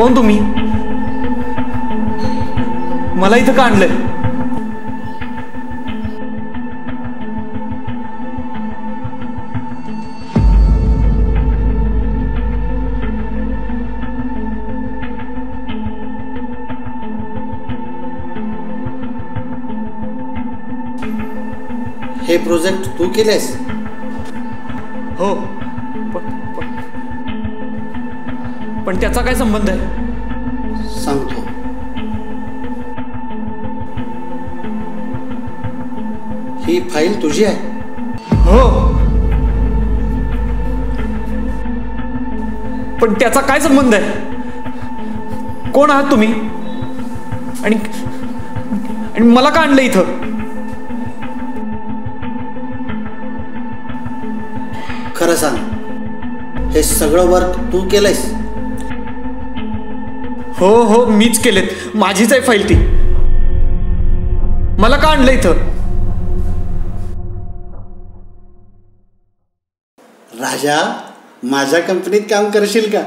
कोण तुम्ही? मला इथं का आणलंय? हे प्रोजेक्ट तू केलेस? हो, पण त्याचा काय संबंध आहे? सांगतो. ही फाईल तुझी आहे? हो, पण त्याचा काय संबंध आहे? कोण आहात तुम्ही आणि मला का आणलं इथं? खरं सांग, हे सगळं वर्क तू केलंयस? हो हो, मीच केलेत. माझीच आहे फाईल ती. मला का आणलं इथं? राजा, माझ्या कंपनीत काम करशील का?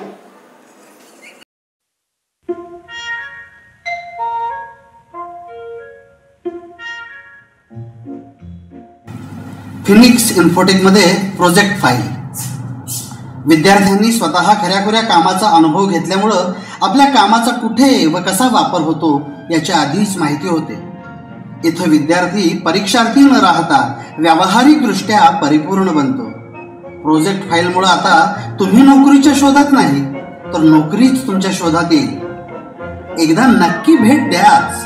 फिनिक्स इन्फोटेकमध्ये प्रोजेक्ट फाईल. विद्यार्थ्यांनी स्वतः खऱ्याखुऱ्या कामाचा अनुभव घेतल्यामुळं आपल्या कामाचा कुठे व कसा वापर होतो याची आधीच माहिती होते. इथं विद्यार्थी परीक्षार्थी न राहता व्यावहारिकदृष्ट्या परिपूर्ण बनतो. प्रोजेक्ट फाईलमुळं आता तुम्ही नोकरीच्या शोधात नाही, तर नोकरीच तुमच्या शोधात येईल. एकदा नक्की भेट द्याच.